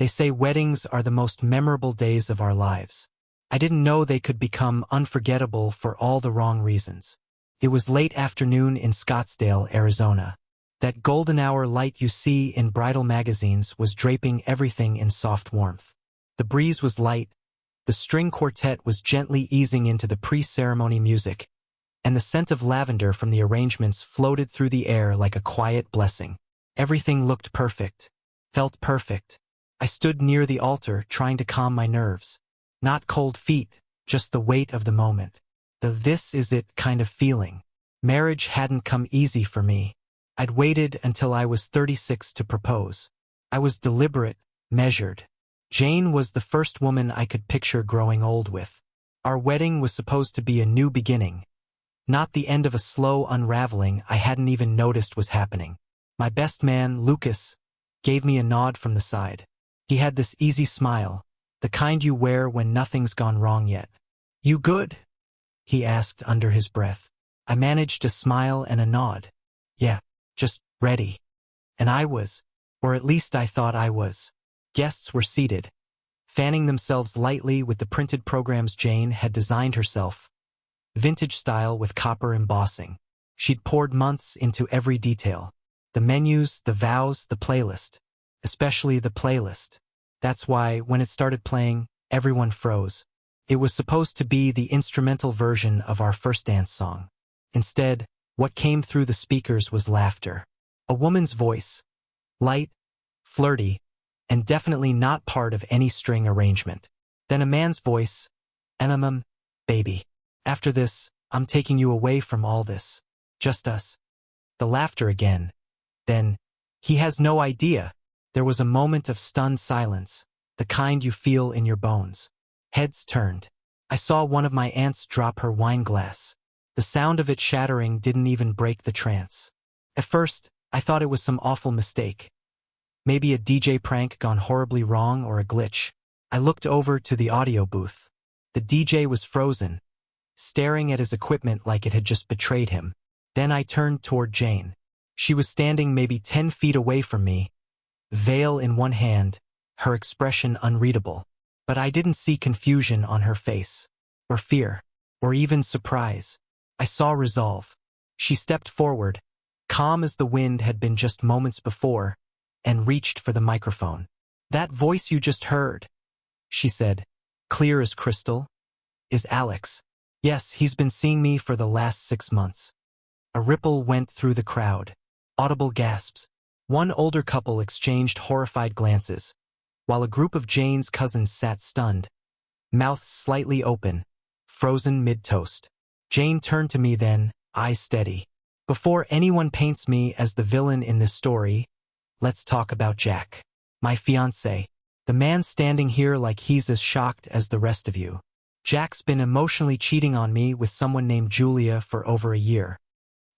They say weddings are the most memorable days of our lives. I didn't know they could become unforgettable for all the wrong reasons. It was late afternoon in Scottsdale, Arizona. That golden hour light you see in bridal magazines was draping everything in soft warmth. The breeze was light, the string quartet was gently easing into the pre-ceremony music, and the scent of lavender from the arrangements floated through the air like a quiet blessing. Everything looked perfect, felt perfect. I stood near the altar trying to calm my nerves. Not cold feet, just the weight of the moment. The this is it kind of feeling. Marriage hadn't come easy for me. I'd waited until I was 36 to propose. I was deliberate, measured. Jane was the first woman I could picture growing old with. Our wedding was supposed to be a new beginning, not the end of a slow unraveling I hadn't even noticed was happening. My best man, Lucas, gave me a nod from the side. He had this easy smile, the kind you wear when nothing's gone wrong yet. "You good?" he asked under his breath. I managed a smile and a nod. "Yeah, just ready." And I was, or at least I thought I was. Guests were seated, fanning themselves lightly with the printed programs Jane had designed herself, vintage style with copper embossing. She'd poured months into every detail. The menus, the vows, the playlist. Especially the playlist. That's why, when it started playing, everyone froze. It was supposed to be the instrumental version of our first dance song. Instead, what came through the speakers was laughter. A woman's voice. Light, flirty, and definitely not part of any string arrangement. Then a man's voice. Baby. After this, I'm taking you away from all this. Just us. The laughter again. Then, he has no idea. There was a moment of stunned silence, the kind you feel in your bones. Heads turned. I saw one of my aunts drop her wine glass. The sound of it shattering didn't even break the trance. At first, I thought it was some awful mistake. Maybe a DJ prank gone horribly wrong or a glitch. I looked over to the audio booth. The DJ was frozen, staring at his equipment like it had just betrayed him. Then I turned toward Jane. She was standing maybe 10 feet away from me, veil in one hand, her expression unreadable. But I didn't see confusion on her face, or fear, or even surprise. I saw resolve. She stepped forward, calm as the wind had been just moments before, and reached for the microphone. "That voice you just heard," she said, clear as crystal, "is Alex. Yes, he's been seeing me for the last 6 months." A ripple went through the crowd. Audible gasps. One older couple exchanged horrified glances, while a group of Jane's cousins sat stunned, mouths slightly open, frozen mid-toast. Jane turned to me then, eyes steady. "Before anyone paints me as the villain in this story, let's talk about Jack. My fiancé. The man standing here like he's as shocked as the rest of you. Jack's been emotionally cheating on me with someone named Julia for over a year."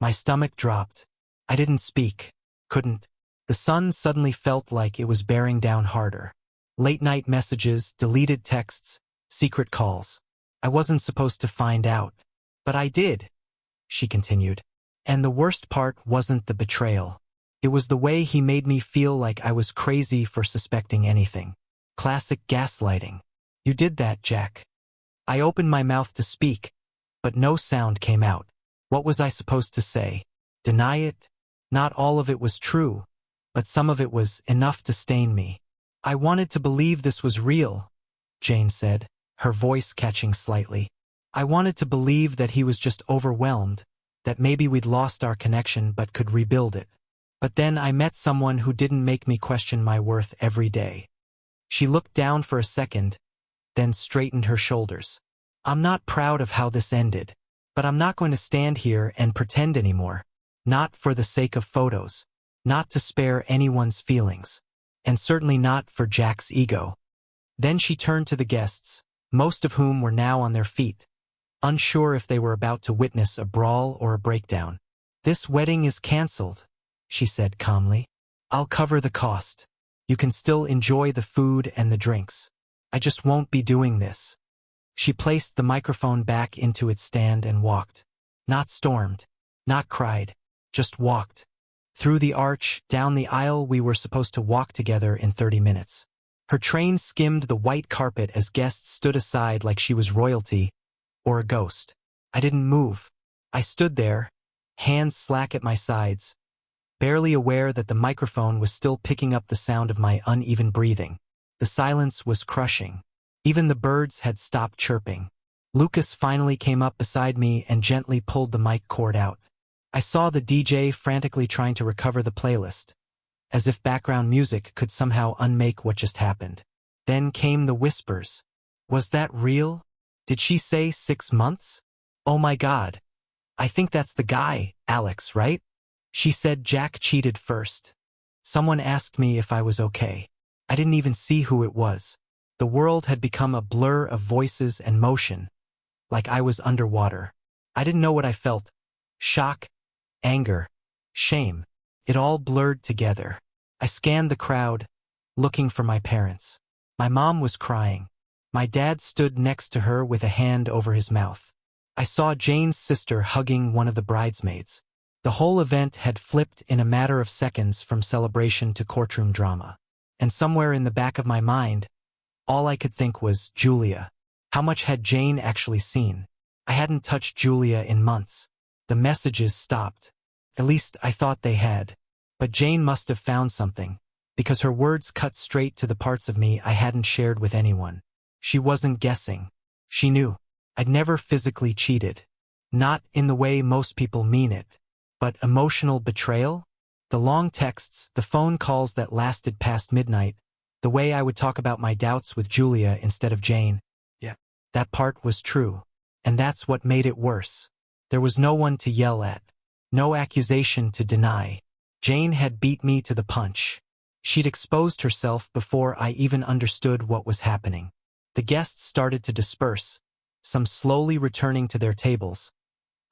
My stomach dropped. I didn't speak. Couldn't. The sun suddenly felt like it was bearing down harder. Late-night messages, deleted texts, secret calls. I wasn't supposed to find out. But I did, she continued. And the worst part wasn't the betrayal. It was the way he made me feel like I was crazy for suspecting anything. Classic gaslighting. "You did that, Jack." I opened my mouth to speak, but no sound came out. What was I supposed to say? Deny it? Not all of it was true, but some of it was enough to stain me. "I wanted to believe this was real," Jane said, her voice catching slightly. "I wanted to believe that he was just overwhelmed, that maybe we'd lost our connection but could rebuild it. But then I met someone who didn't make me question my worth every day." She looked down for a second, then straightened her shoulders. "I'm not proud of how this ended, but I'm not going to stand here and pretend anymore. Not for the sake of photos. Not to spare anyone's feelings. And certainly not for Jack's ego." Then she turned to the guests, most of whom were now on their feet, unsure if they were about to witness a brawl or a breakdown. "This wedding is canceled," she said calmly. "I'll cover the cost. You can still enjoy the food and the drinks. I just won't be doing this." She placed the microphone back into its stand and walked. Not stormed, not cried, just walked. Through the arch, down the aisle we were supposed to walk together in 30 minutes. Her train skimmed the white carpet as guests stood aside like she was royalty or a ghost. I didn't move. I stood there, hands slack at my sides, barely aware that the microphone was still picking up the sound of my uneven breathing. The silence was crushing. Even the birds had stopped chirping. Lucas finally came up beside me and gently pulled the mic cord out. I saw the DJ frantically trying to recover the playlist, as if background music could somehow unmake what just happened. Then came the whispers. Was that real? Did she say 6 months? Oh my God. I think that's the guy, Alex, right? She said Jack cheated first. Someone asked me if I was okay. I didn't even see who it was. The world had become a blur of voices and motion, like I was underwater. I didn't know what I felt. Shock, anger, shame. It all blurred together. I scanned the crowd, looking for my parents. My mom was crying. My dad stood next to her with a hand over his mouth. I saw Jane's sister hugging one of the bridesmaids. The whole event had flipped in a matter of seconds from celebration to courtroom drama. And somewhere in the back of my mind, all I could think was Julia. How much had Jane actually seen? I hadn't touched Julia in months. The messages stopped. At least I thought they had. But Jane must have found something, because her words cut straight to the parts of me I hadn't shared with anyone. She wasn't guessing. She knew. I'd never physically cheated. Not in the way most people mean it. But emotional betrayal? The long texts, the phone calls that lasted past midnight, the way I would talk about my doubts with Julia instead of Jane. Yeah. That part was true. And that's what made it worse. There was no one to yell at. No accusation to deny. Jane had beat me to the punch. She'd exposed herself before I even understood what was happening. The guests started to disperse, some slowly returning to their tables,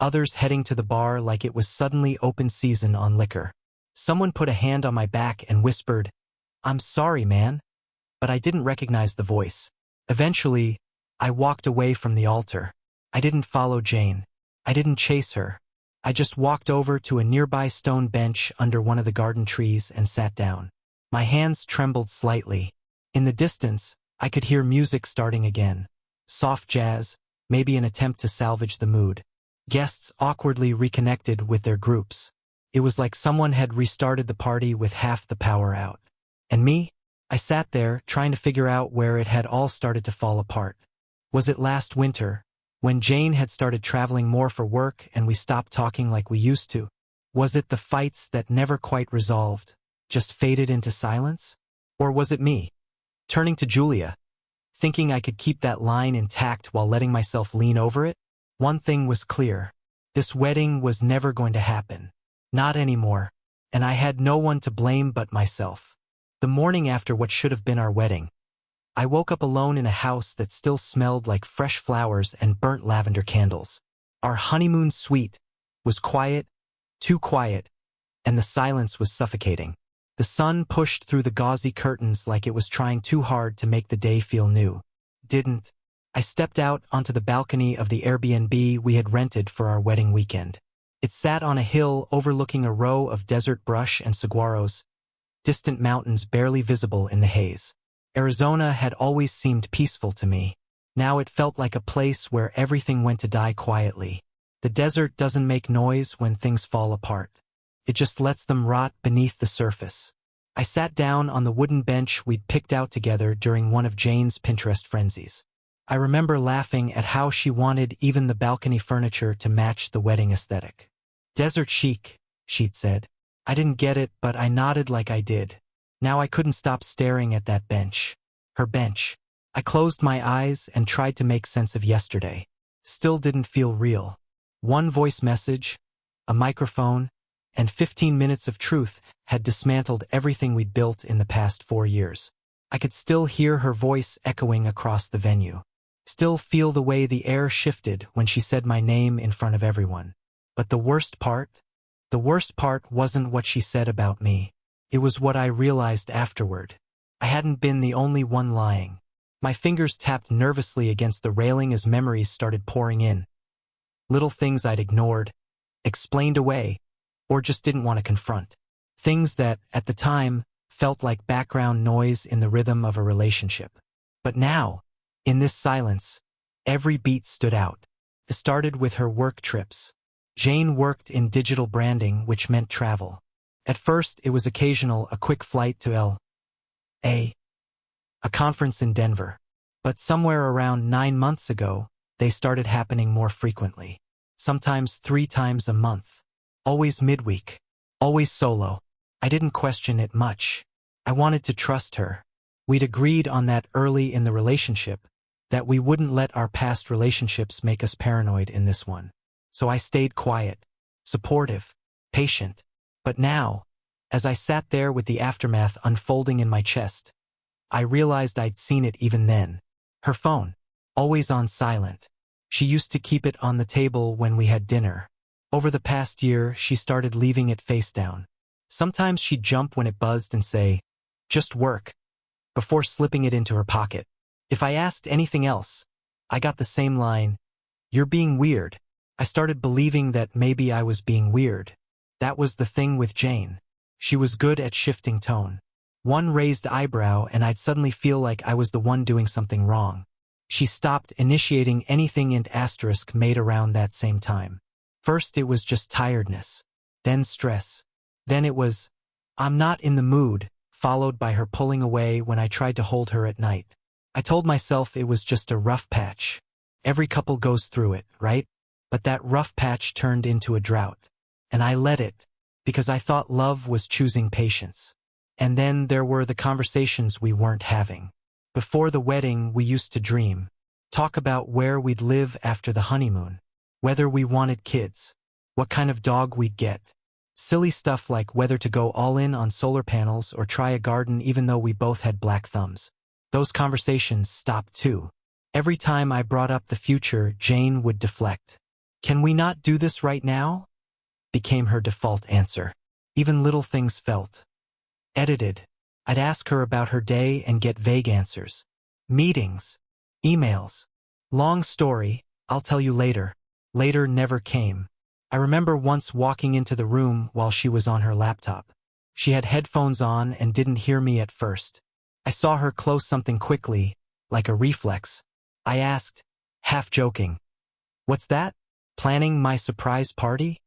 others heading to the bar like it was suddenly open season on liquor. Someone put a hand on my back and whispered, "I'm sorry, man." But I didn't recognize the voice. Eventually, I walked away from the altar. I didn't follow Jane. I didn't chase her. I just walked over to a nearby stone bench under one of the garden trees and sat down. My hands trembled slightly. In the distance, I could hear music starting again. Soft jazz, maybe an attempt to salvage the mood. Guests awkwardly reconnected with their groups. It was like someone had restarted the party with half the power out. And me? I sat there, trying to figure out where it had all started to fall apart. Was it last winter, when Jane had started traveling more for work and we stopped talking like we used to? Was it the fights that never quite resolved, just faded into silence? Or was it me, turning to Julia, thinking I could keep that line intact while letting myself lean over it? One thing was clear. This wedding was never going to happen. Not anymore. And I had no one to blame but myself. The morning after what should have been our wedding, I woke up alone in a house that still smelled like fresh flowers and burnt lavender candles. Our honeymoon suite was quiet, too quiet, and the silence was suffocating. The sun pushed through the gauzy curtains like it was trying too hard to make the day feel new. Didn't. I stepped out onto the balcony of the Airbnb we had rented for our wedding weekend. It sat on a hill overlooking a row of desert brush and saguaros, distant mountains barely visible in the haze. Arizona had always seemed peaceful to me. Now it felt like a place where everything went to die quietly. The desert doesn't make noise when things fall apart. It just lets them rot beneath the surface. I sat down on the wooden bench we'd picked out together during one of Jane's Pinterest frenzies. I remember laughing at how she wanted even the balcony furniture to match the wedding aesthetic. Desert chic, she'd said. I didn't get it, but I nodded like I did. Now I couldn't stop staring at that bench. Her bench. I closed my eyes and tried to make sense of yesterday. Still didn't feel real. One voice message, a microphone, and 15 minutes of truth had dismantled everything we'd built in the past 4 years. I could still hear her voice echoing across the venue. Still feel the way the air shifted when she said my name in front of everyone. But the worst part wasn't what she said about me. It was what I realized afterward. I hadn't been the only one lying. My fingers tapped nervously against the railing as memories started pouring in. Little things I'd ignored, explained away, or just didn't want to confront. Things that, at the time, felt like background noise in the rhythm of a relationship. But now, in this silence, every beat stood out. It started with her work trips. Jane worked in digital branding, which meant travel. At first, it was occasional, a quick flight to L.A., a conference in Denver. But somewhere around 9 months ago, they started happening more frequently. Sometimes 3 times a month. Always midweek. Always solo. I didn't question it much. I wanted to trust her. We'd agreed on that early in the relationship, that we wouldn't let our past relationships make us paranoid in this one. So I stayed quiet, supportive, patient. But now, as I sat there with the aftermath unfolding in my chest, I realized I'd seen it even then. Her phone, always on silent. She used to keep it on the table when we had dinner. Over the past year, she started leaving it face down. Sometimes she'd jump when it buzzed and say, "Just work," before slipping it into her pocket. If I asked anything else, I got the same line, "You're being weird." I started believing that maybe I was being weird. That was the thing with Jane. She was good at shifting tone. One raised eyebrow and I'd suddenly feel like I was the one doing something wrong. She stopped initiating anything int asterisk made around that same time. First it was just tiredness, then stress. Then it was, "I'm not in the mood," followed by her pulling away when I tried to hold her at night. I told myself it was just a rough patch. Every couple goes through it, right? But that rough patch turned into a drought. And I let it, because I thought love was choosing patience. And then there were the conversations we weren't having. Before the wedding, we used to dream. Talk about where we'd live after the honeymoon. Whether we wanted kids. What kind of dog we'd get. Silly stuff like whether to go all in on solar panels or try a garden even though we both had black thumbs. Those conversations stopped too. Every time I brought up the future, Jane would deflect. "Can we not do this right now?" became her default answer. Even little things felt edited. I'd ask her about her day and get vague answers. Meetings. Emails. Long story, I'll tell you later. Later never came. I remember once walking into the room while she was on her laptop. She had headphones on and didn't hear me at first. I saw her close something quickly, like a reflex. I asked, half joking, "What's that? Planning my surprise party?"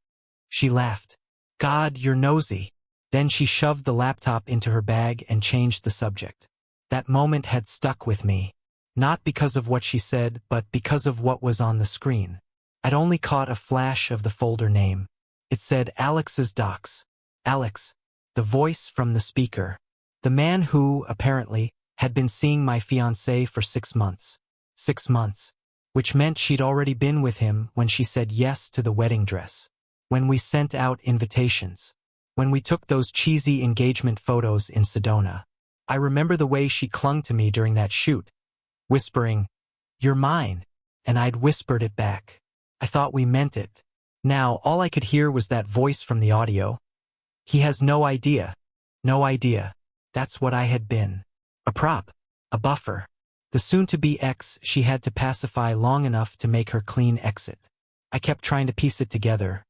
She laughed. "God, you're nosy." Then she shoved the laptop into her bag and changed the subject. That moment had stuck with me. Not because of what she said, but because of what was on the screen. I'd only caught a flash of the folder name. It said Alex's Docs. Alex, the voice from the speaker. The man who, apparently, had been seeing my fiancée for 6 months. 6 months. Which meant she'd already been with him when she said yes to the wedding dress. When we sent out invitations. When we took those cheesy engagement photos in Sedona. I remember the way she clung to me during that shoot, whispering, "You're mine," and I'd whispered it back. I thought we meant it. Now, all I could hear was that voice from the audio. "He has no idea. No idea." That's what I had been. A prop. A buffer. The soon-to-be ex she had to pacify long enough to make her clean exit. I kept trying to piece it together.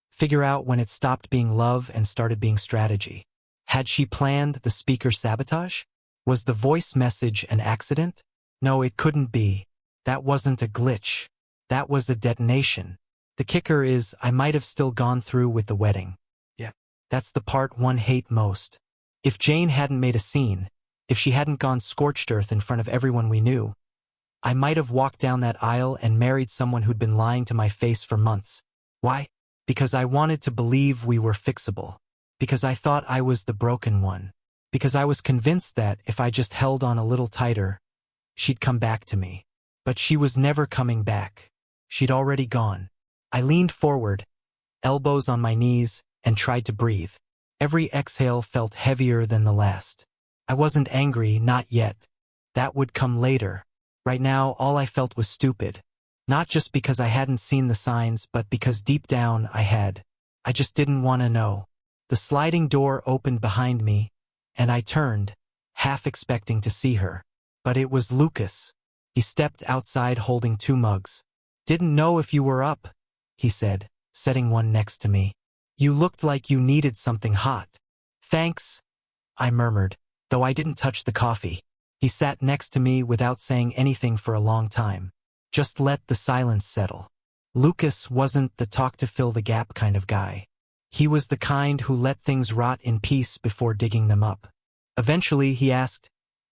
Figure out when it stopped being love and started being strategy. Had she planned the speaker sabotage? Was the voice message an accident? No, it couldn't be. That wasn't a glitch. That was a detonation. The kicker is, I might have still gone through with the wedding. Yeah. That's the part one hate most. If Jane hadn't made a scene, if she hadn't gone scorched earth in front of everyone we knew, I might have walked down that aisle and married someone who'd been lying to my face for months. Why? Because I wanted to believe we were fixable. Because I thought I was the broken one. Because I was convinced that if I just held on a little tighter, she'd come back to me. But she was never coming back. She'd already gone. I leaned forward, elbows on my knees, and tried to breathe. Every exhale felt heavier than the last. I wasn't angry, not yet. That would come later. Right now, all I felt was stupid. Not just because I hadn't seen the signs, but because deep down I had. I just didn't want to know. The sliding door opened behind me, and I turned, half expecting to see her. But it was Lucas. He stepped outside holding 2 mugs. "Didn't know if you were up," he said, setting one next to me. "You looked like you needed something hot." "Thanks." I murmured, though I didn't touch the coffee. He sat next to me without saying anything for a long time. Just let the silence settle. Lucas wasn't the talk-to-fill-the-gap kind of guy. He was the kind who let things rot in peace before digging them up. Eventually, he asked,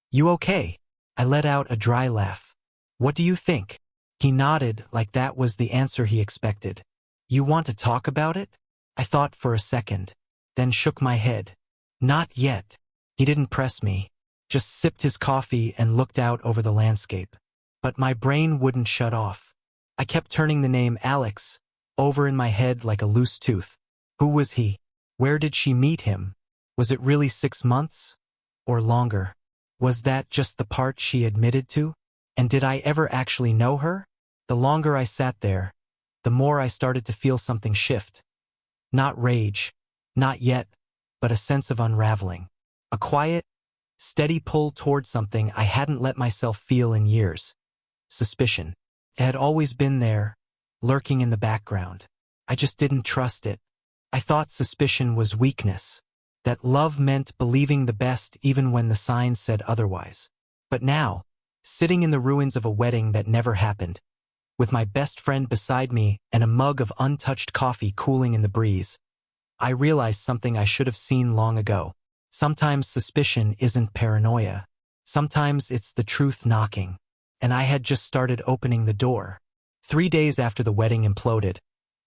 "You okay?" I let out a dry laugh. "What do you think?" He nodded like that was the answer he expected. "You want to talk about it?" I thought for a second, then shook my head. "Not yet." He didn't press me, just sipped his coffee and looked out over the landscape. But my brain wouldn't shut off. I kept turning the name Alex over in my head like a loose tooth. Who was he? Where did she meet him? Was it really 6 months? Or longer? Was that just the part she admitted to? And did I ever actually know her? The longer I sat there, the more I started to feel something shift. Not rage, not yet, but a sense of unraveling. A quiet, steady pull toward something I hadn't let myself feel in years. Suspicion. It had always been there, lurking in the background. I just didn't trust it. I thought suspicion was weakness, that love meant believing the best even when the signs said otherwise. But now, sitting in the ruins of a wedding that never happened, with my best friend beside me and a mug of untouched coffee cooling in the breeze, I realized something I should have seen long ago. Sometimes suspicion isn't paranoia. Sometimes it's the truth knocking. And I had just started opening the door. 3 days after the wedding imploded,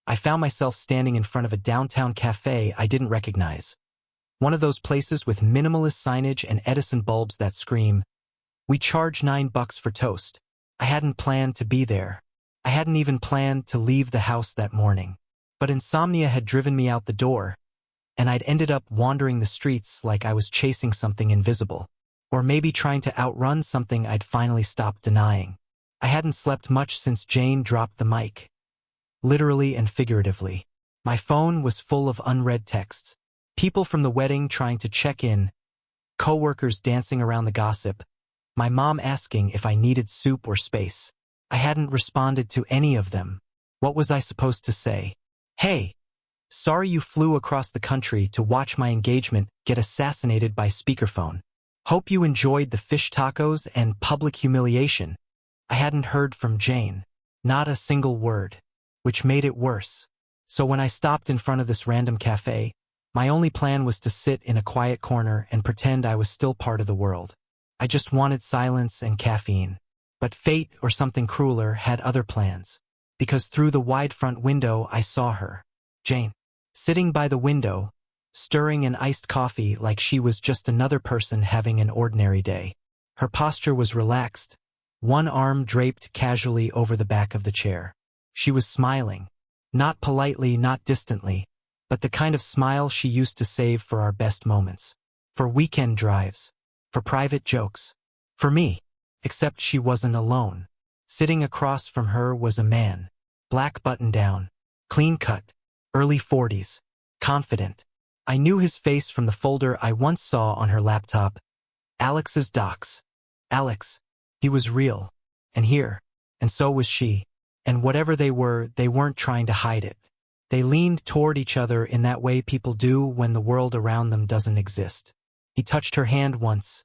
I found myself standing in front of a downtown cafe I didn't recognize. One of those places with minimalist signage and Edison bulbs that scream, "We charge $9 for toast." I hadn't planned to be there. I hadn't even planned to leave the house that morning. But insomnia had driven me out the door, and I'd ended up wandering the streets like I was chasing something invisible. Or maybe trying to outrun something I'd finally stopped denying. I hadn't slept much since Jane dropped the mic. Literally and figuratively. My phone was full of unread texts. People from the wedding trying to check in. Coworkers dancing around the gossip. My mom asking if I needed soup or space. I hadn't responded to any of them. What was I supposed to say? "Hey, sorry you flew across the country to watch my engagement get assassinated by speakerphone. Hope you enjoyed the fish tacos and public humiliation." I hadn't heard from Jane. Not a single word. Which made it worse. So when I stopped in front of this random cafe, my only plan was to sit in a quiet corner and pretend I was still part of the world. I just wanted silence and caffeine. But fate, or something crueler, had other plans. Because through the wide front window I saw her. Jane. Sitting by the window, stirring an iced coffee like she was just another person having an ordinary day. Her posture was relaxed, one arm draped casually over the back of the chair. She was smiling, not politely, not distantly, but the kind of smile she used to save for our best moments, for weekend drives, for private jokes, for me. Except she wasn't alone. Sitting across from her was a man, black button-down, clean-cut, early 40s, confident. I knew his face from the folder I once saw on her laptop, Alex's docs. Alex. He was real, and here, and so was she. And whatever they were, they weren't trying to hide it. They leaned toward each other in that way people do when the world around them doesn't exist. He touched her hand once,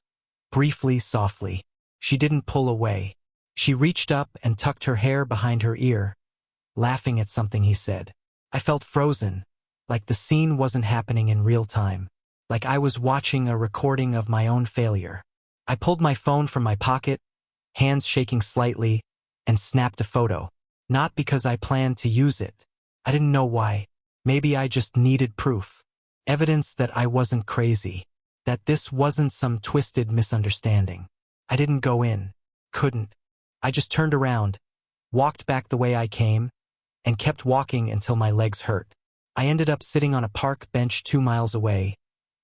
briefly, softly. She didn't pull away. She reached up and tucked her hair behind her ear, laughing at something he said. I felt frozen, like the scene wasn't happening in real time, like I was watching a recording of my own failure. I pulled my phone from my pocket, hands shaking slightly, and snapped a photo. Not because I planned to use it. I didn't know why. Maybe I just needed proof. Evidence that I wasn't crazy. That this wasn't some twisted misunderstanding. I didn't go in. Couldn't. I just turned around, walked back the way I came, and kept walking until my legs hurt. I ended up sitting on a park bench 2 miles away,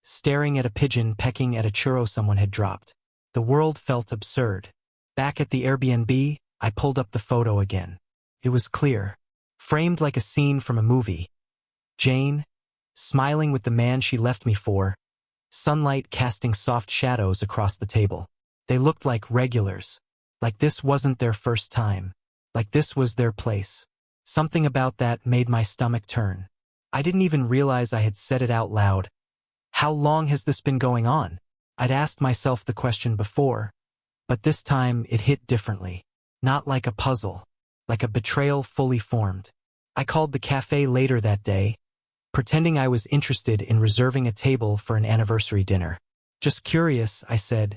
staring at a pigeon pecking at a churro someone had dropped. The world felt absurd. Back at the Airbnb, I pulled up the photo again. It was clear, framed like a scene from a movie. Jane, smiling with the man she left me for, sunlight casting soft shadows across the table. They looked like regulars, like this wasn't their first time, like this was their place. Something about that made my stomach turn. I didn't even realize I had said it out loud. How long has this been going on? I'd asked myself the question before, but this time it hit differently. Not like a puzzle, like a betrayal fully formed. I called the cafe later that day, pretending I was interested in reserving a table for an anniversary dinner. Just curious, I said,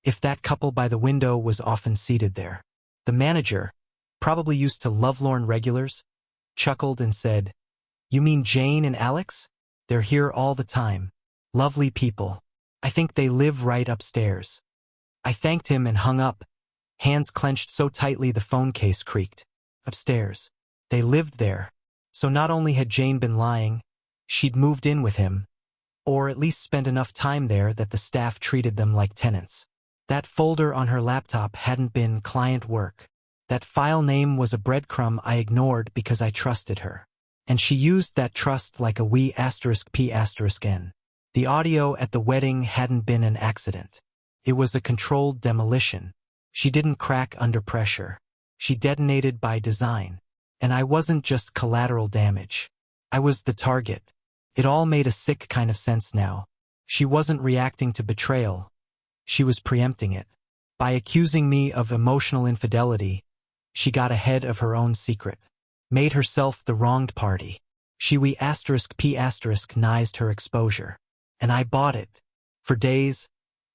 if that couple by the window was often seated there. The manager, probably used to lovelorn regulars, chuckled and said, "You mean Jane and Alex? They're here all the time. Lovely people. I think they live right upstairs." I thanked him and hung up, hands clenched so tightly the phone case creaked. Upstairs. They lived there. So not only had Jane been lying, she'd moved in with him, or at least spent enough time there that the staff treated them like tenants. That folder on her laptop hadn't been client work. That file name was a breadcrumb I ignored because I trusted her. And she used that trust like a wee *p*n. The audio at the wedding hadn't been an accident. It was a controlled demolition. She didn't crack under pressure. She detonated by design. And I wasn't just collateral damage. I was the target. It all made a sick kind of sense now. She wasn't reacting to betrayal. She was preempting it. By accusing me of emotional infidelity, she got ahead of her own secret. Made herself the wronged party. She *p*nized her exposure. And I bought it. For days,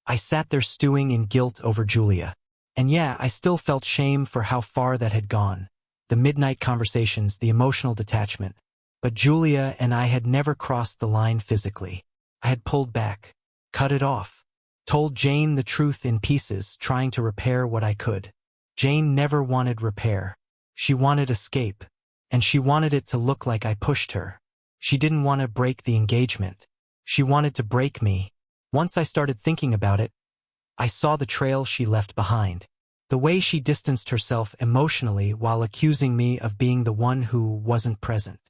I sat there stewing in guilt over Julia. And yeah, I still felt shame for how far that had gone. The midnight conversations, the emotional detachment. But Julia and I had never crossed the line physically. I had pulled back, cut it off, told Jane the truth in pieces, trying to repair what I could. Jane never wanted repair. She wanted escape, and she wanted it to look like I pushed her. She didn't want to break the engagement. She wanted to break me. Once I started thinking about it, I saw the trail she left behind. The way she distanced herself emotionally while accusing me of being the one who wasn't present.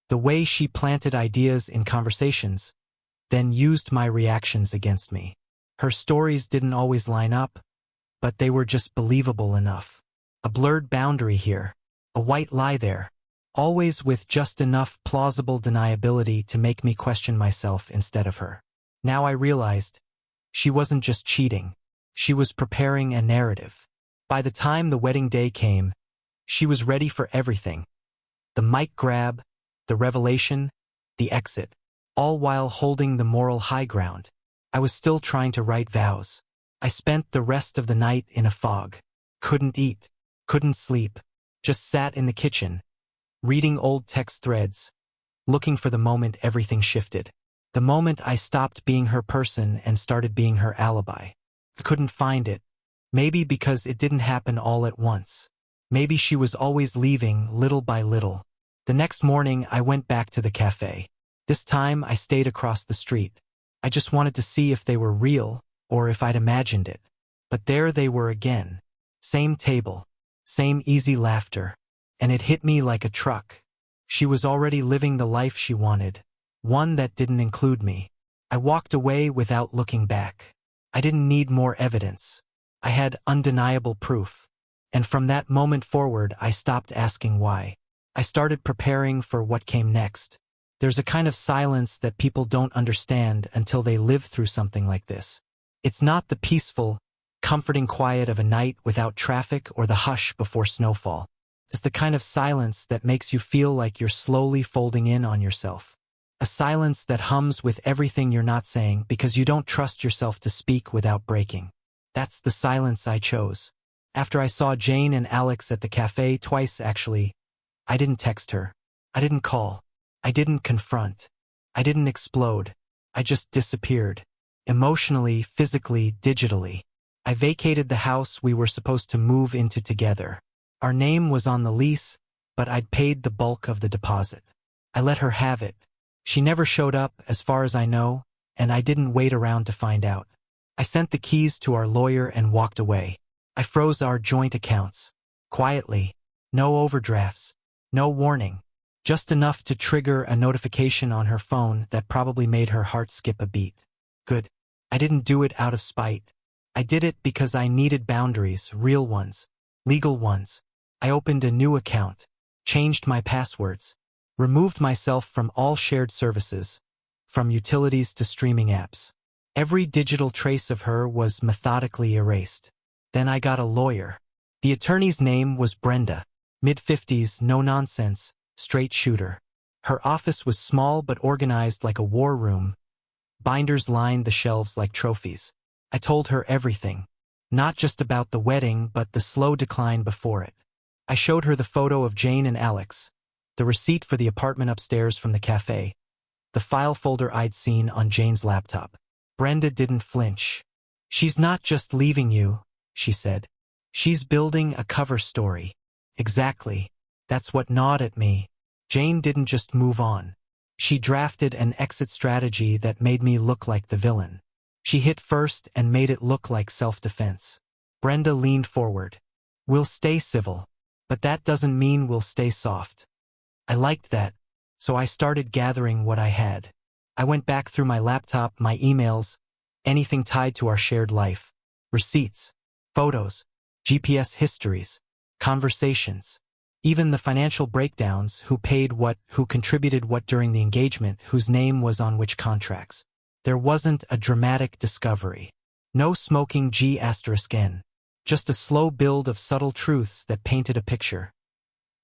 The way she planted ideas in conversations, then used my reactions against me. Her stories didn't always line up, but they were just believable enough. A blurred boundary here, a white lie there, always with just enough plausible deniability to make me question myself instead of her. Now I realized, she wasn't just cheating, she was preparing a narrative. By the time the wedding day came, she was ready for everything. The mic grab, the revelation, the exit, all while holding the moral high ground. I was still trying to write vows. I spent the rest of the night in a fog. Couldn't eat, couldn't sleep, just sat in the kitchen, reading old text threads, looking for the moment everything shifted. The moment I stopped being her person and started being her alibi. I couldn't find it. Maybe because it didn't happen all at once. Maybe she was always leaving little by little. The next morning I went back to the cafe. This time I stayed across the street. I just wanted to see if they were real, or if I'd imagined it. But there they were again. Same table, same easy laughter. And it hit me like a truck. She was already living the life she wanted. One that didn't include me. I walked away without looking back. I didn't need more evidence. I had undeniable proof. And from that moment forward, I stopped asking why. I started preparing for what came next. There's a kind of silence that people don't understand until they live through something like this. It's not the peaceful, comforting quiet of a night without traffic or the hush before snowfall. It's the kind of silence that makes you feel like you're slowly folding in on yourself. A silence that hums with everything you're not saying because you don't trust yourself to speak without breaking. That's the silence I chose. After I saw Jane and Alex at the cafe twice actually, I didn't text her. I didn't call. I didn't confront. I didn't explode. I just disappeared. Emotionally, physically, digitally. I vacated the house we were supposed to move into together. Our name was on the lease, but I'd paid the bulk of the deposit. I let her have it. She never showed up, as far as I know, and I didn't wait around to find out. I sent the keys to our lawyer and walked away. I froze our joint accounts. Quietly. No overdrafts. No warning. Just enough to trigger a notification on her phone that probably made her heart skip a beat. Good. I didn't do it out of spite. I did it because I needed boundaries, real ones, legal ones. I opened a new account, changed my passwords, removed myself from all shared services, from utilities to streaming apps. Every digital trace of her was methodically erased. Then I got a lawyer. The attorney's name was Brenda. Mid-50s, no nonsense, straight shooter. Her office was small but organized like a war room. Binders lined the shelves like trophies. I told her everything. Not just about the wedding, but the slow decline before it. I showed her the photo of Jane and Alex, the receipt for the apartment upstairs from the cafe, the file folder I'd seen on Jane's laptop. Brenda didn't flinch. "She's not just leaving you," she said. "She's building a cover story." Exactly. That's what gnawed at me. Jane didn't just move on. She drafted an exit strategy that made me look like the villain. She hit first and made it look like self-defense. Brenda leaned forward. "We'll stay civil, but that doesn't mean we'll stay soft." I liked that, so I started gathering what I had. I went back through my laptop, my emails, anything tied to our shared life. Receipts, photos, GPS histories, conversations. Even the financial breakdowns, who paid what, who contributed what during the engagement, whose name was on which contracts. There wasn't a dramatic discovery. No smoking G*N. Just a slow build of subtle truths that painted a picture.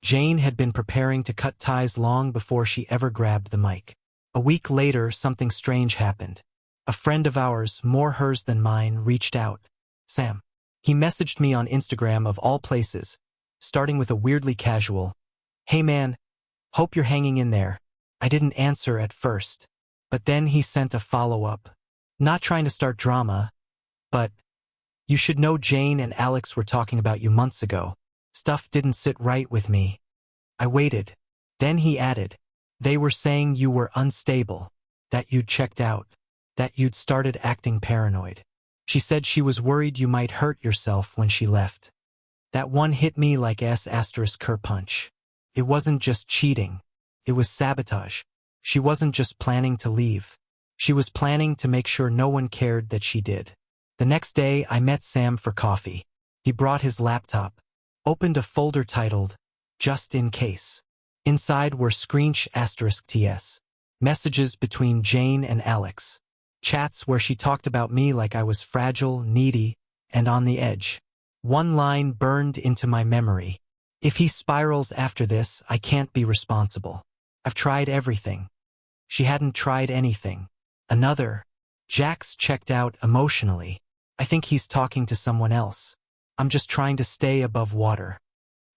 Jane had been preparing to cut ties long before she ever grabbed the mic. A week later, something strange happened. A friend of ours, more hers than mine, reached out. Sam. He messaged me on Instagram of all places, starting with a weirdly casual, "Hey man, hope you're hanging in there." I didn't answer at first, but then he sent a follow-up. "Not trying to start drama, but you should know Jane and Alex were talking about you months ago. Stuff didn't sit right with me." I waited. Then he added, "They were saying you were unstable, that you'd checked out, that you'd started acting paranoid. She said she was worried you might hurt yourself when she left." That one hit me like S***ker punch. It wasn't just cheating. It was sabotage. She wasn't just planning to leave. She was planning to make sure no one cared that she did. The next day, I met Sam for coffee. He brought his laptop, opened a folder titled, "Just in Case." Inside were *TS, messages between Jane and Alex. Chats where she talked about me like I was fragile, needy, and on the edge. One line burned into my memory. "If he spirals after this, I can't be responsible. I've tried everything." She hadn't tried anything. Another, "Jack's checked out emotionally. I think he's talking to someone else. I'm just trying to stay above water."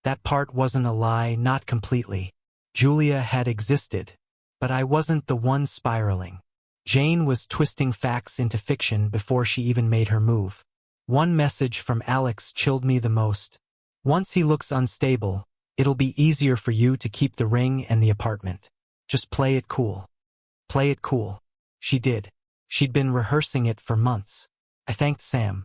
That part wasn't a lie, not completely. Julia had existed, but I wasn't the one spiraling. Jane was twisting facts into fiction before she even made her move. One message from Alex chilled me the most. "Once he looks unstable, it'll be easier for you to keep the ring and the apartment. Just play it cool." Play it cool. She did. She'd been rehearsing it for months. I thanked Sam.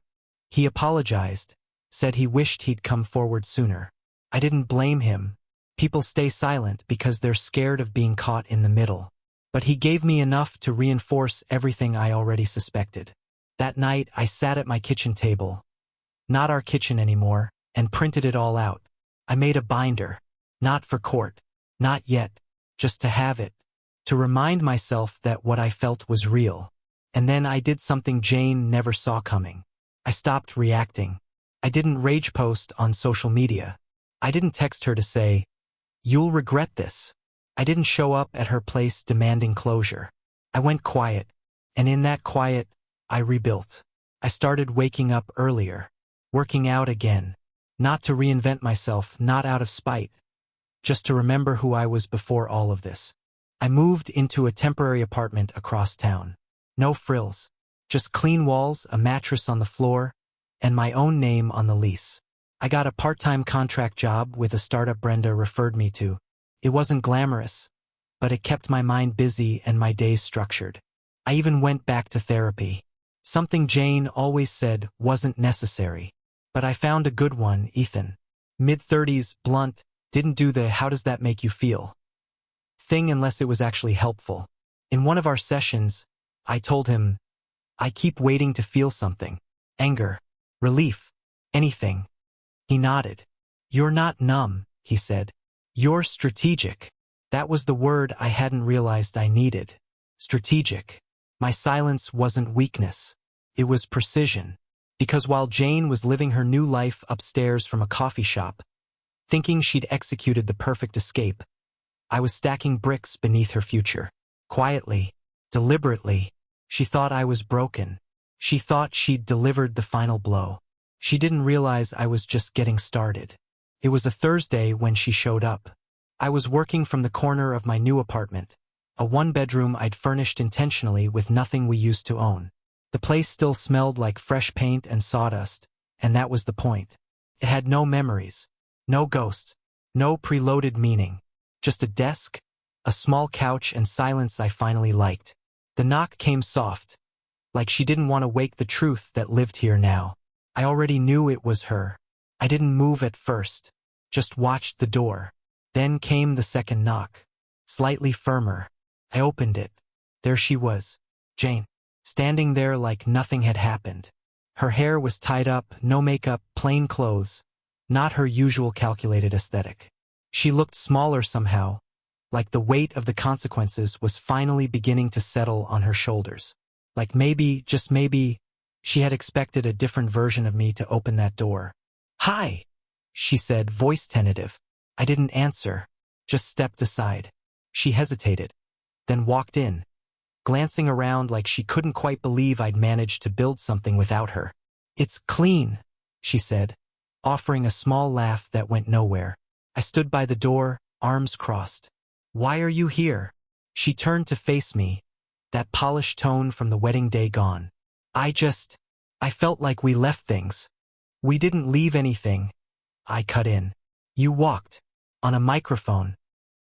He apologized, said he wished he'd come forward sooner. I didn't blame him. People stay silent because they're scared of being caught in the middle. But he gave me enough to reinforce everything I already suspected. That night, I sat at my kitchen table, not our kitchen anymore, and printed it all out. I made a binder. Not for court. Not yet. Just to have it. To remind myself that what I felt was real. And then I did something Jane never saw coming. I stopped reacting. I didn't rage post on social media. I didn't text her to say, "You'll regret this." I didn't show up at her place demanding closure. I went quiet, and in that quiet, I rebuilt. I started waking up earlier, working out again, not to reinvent myself, not out of spite, just to remember who I was before all of this. I moved into a temporary apartment across town. No frills, just clean walls, a mattress on the floor, and my own name on the lease. I got a part-time contract job with a startup Brenda referred me to. It wasn't glamorous, but it kept my mind busy and my days structured. I even went back to therapy. Something Jane always said wasn't necessary. But I found a good one, Ethan. Mid-30s, blunt, didn't do the "how does that make you feel" thing unless it was actually helpful. In one of our sessions, I told him, "I keep waiting to feel something. Anger, relief, anything." He nodded. "You're not numb," he said. "You're strategic." That was the word I hadn't realized I needed. strategic. My silence wasn't weakness. It was precision. Because while Jane was living her new life upstairs from a coffee shop, thinking she'd executed the perfect escape, I was stacking bricks beneath her future. Quietly, deliberately, she thought I was broken. She thought she'd delivered the final blow. She didn't realize I was just getting started. It was a Thursday when she showed up. I was working from the corner of my new apartment, a one-bedroom I'd furnished intentionally with nothing we used to own. The place still smelled like fresh paint and sawdust, and that was the point. It had no memories, no ghosts, no preloaded meaning. Just a desk, a small couch, and silence I finally liked. The knock came soft, like she didn't want to wake the truth that lived here now. I already knew it was her. I didn't move at first, just watched the door. Then came the second knock, slightly firmer. I opened it. There she was, Jane, standing there like nothing had happened. Her hair was tied up, no makeup, plain clothes, not her usual calculated aesthetic. She looked smaller somehow, like the weight of the consequences was finally beginning to settle on her shoulders. Like maybe, just maybe, she had expected a different version of me to open that door. "Hi," she said, voice tentative. I didn't answer, just stepped aside. She hesitated, then walked in, glancing around like she couldn't quite believe I'd managed to build something without her. "It's clean," she said, offering a small laugh that went nowhere. I stood by the door, arms crossed. "Why are you here?" She turned to face me, that polished tone from the wedding day gone. I felt like we left things. We didn't leave anything." I cut in. "You walked. On a microphone."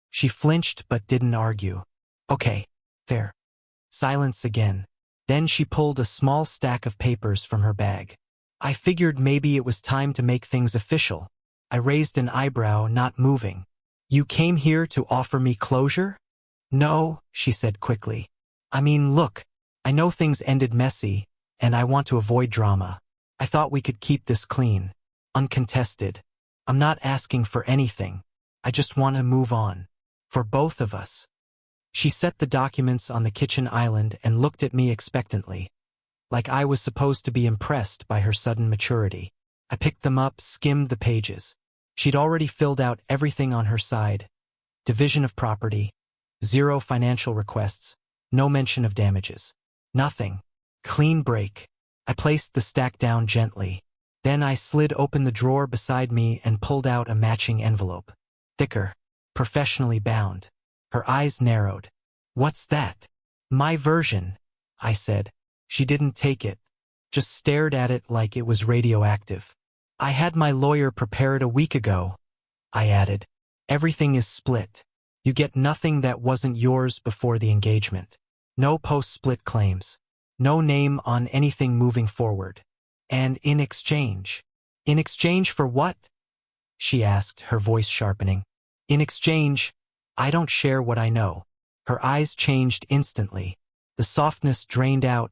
She flinched but didn't argue. "Okay, fair." Silence again. Then she pulled a small stack of papers from her bag. I figured maybe it was time to make things official. I raised an eyebrow, not moving. "You came here to offer me closure?" "No," she said quickly. "I mean, look, I know things ended messy, and I want to avoid drama. I thought we could keep this clean, uncontested. I'm not asking for anything. I just want to move on. For both of us." She set the documents on the kitchen island and looked at me expectantly, like I was supposed to be impressed by her sudden maturity. I picked them up, skimmed the pages. She'd already filled out everything on her side. Division of property, 0 financial requests, no mention of damages. Nothing. Clean break. I placed the stack down gently. Then I slid open the drawer beside me and pulled out a matching envelope. Thicker, professionally bound. Her eyes narrowed. "What's that?" "My version," I said. She didn't take it, just stared at it like it was radioactive. "I had my lawyer prepare it a week ago," I added. "Everything is split. You get nothing that wasn't yours before the engagement. No post-split claims. No name on anything moving forward. And in exchange." "In exchange for what?" she asked, her voice sharpening. "In exchange, I don't share what I know." Her eyes changed instantly. The softness drained out,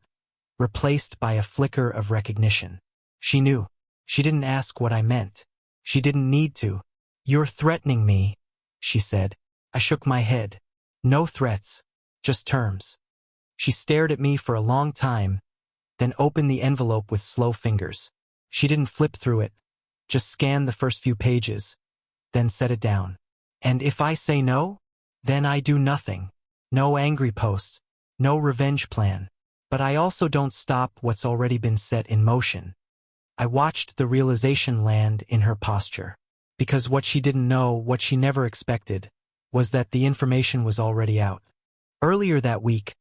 replaced by a flicker of recognition. She knew. She didn't ask what I meant. She didn't need to. "You're threatening me," she said. I shook my head. "No threats, just terms." She stared at me for a long time, then opened the envelope with slow fingers. She didn't flip through it, just scanned the first few pages, then set it down. "And if I say no, then I do nothing. No angry posts, no revenge plan. But I also don't stop what's already been set in motion." I watched the realization land in her posture. Because what she didn't know, what she never expected, was that the information was already out. Earlier that week,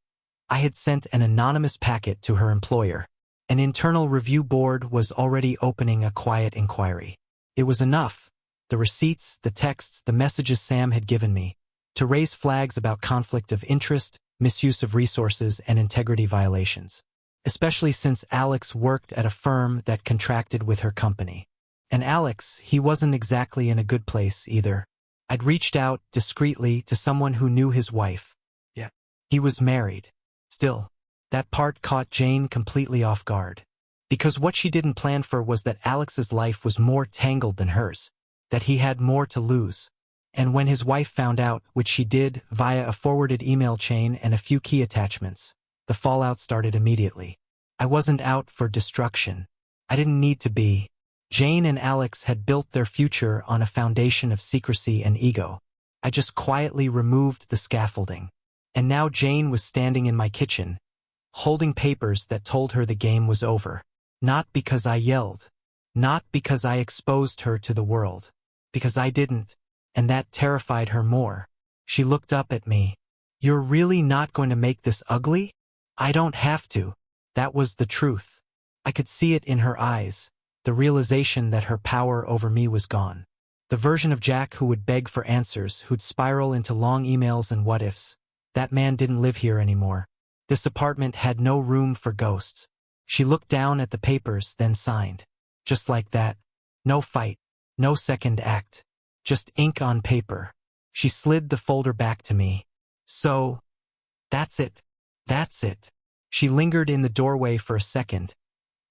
I had sent an anonymous packet to her employer. An internal review board was already opening a quiet inquiry. It was enough, the receipts, the texts, the messages Sam had given me, to raise flags about conflict of interest, misuse of resources, and integrity violations. Especially since Alex worked at a firm that contracted with her company. And Alex, he wasn't exactly in a good place either. I'd reached out, discreetly, to someone who knew his wife. Yeah. He was married. Still, that part caught Jane completely off guard. Because what she didn't plan for was that Alex's life was more tangled than hers. That he had more to lose. And when his wife found out, which she did via a forwarded email chain and a few key attachments, the fallout started immediately. I wasn't out for destruction. I didn't need to be. Jane and Alex had built their future on a foundation of secrecy and ego. I just quietly removed the scaffolding. And now Jane was standing in my kitchen, holding papers that told her the game was over. Not because I yelled. Not because I exposed her to the world. Because I didn't. And that terrified her more. She looked up at me. "You're really not going to make this ugly?" "I don't have to." That was the truth. I could see it in her eyes, the realization that her power over me was gone. The version of Jack who would beg for answers, who'd spiral into long emails and what-ifs. That man didn't live here anymore. This apartment had no room for ghosts. She looked down at the papers, then signed. Just like that. No fight. No second act. Just ink on paper. She slid the folder back to me. "So, that's it. That's it." She lingered in the doorway for a second,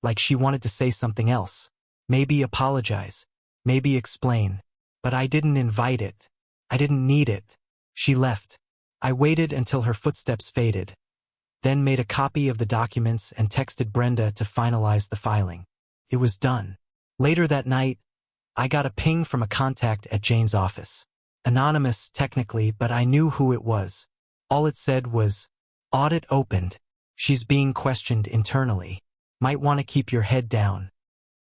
like she wanted to say something else. Maybe apologize. Maybe explain. But I didn't invite it. I didn't need it. She left. I waited until her footsteps faded, then made a copy of the documents and texted Brenda to finalize the filing. It was done. Later that night, I got a ping from a contact at Jane's office. Anonymous, technically, but I knew who it was. All it said was, "Audit opened. She's being questioned internally. Might want to keep your head down."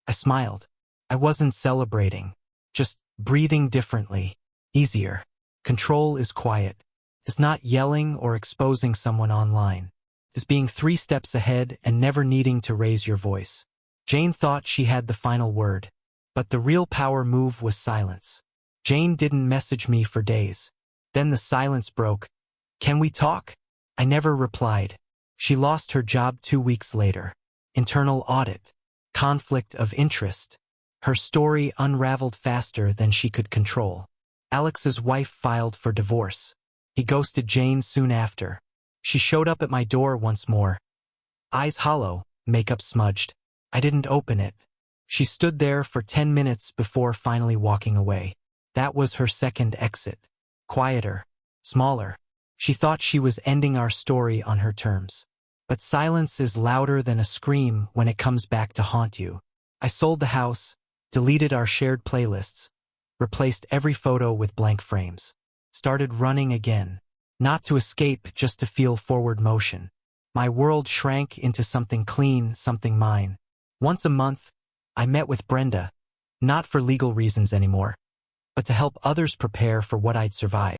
I smiled. I wasn't celebrating. Just breathing differently. Easier. Control is quiet. It's not yelling or exposing someone online. It's being 3 steps ahead and never needing to raise your voice. Jane thought she had the final word. But the real power move was silence. Jane didn't message me for days. Then the silence broke. "Can we talk?" I never replied. She lost her job 2 weeks later. Internal audit. Conflict of interest. Her story unraveled faster than she could control. Alex's wife filed for divorce. He ghosted Jane soon after. She showed up at my door once more. Eyes hollow, makeup smudged. I didn't open it. She stood there for 10 minutes before finally walking away. That was her second exit. Quieter. Smaller. She thought she was ending our story on her terms. But silence is louder than a scream when it comes back to haunt you. I sold the house, deleted our shared playlists, replaced every photo with blank frames. Started running again. Not to escape, just to feel forward motion. My world shrank into something clean, something mine. Once a month, I met with Brenda, not for legal reasons anymore, but to help others prepare for what I'd survived.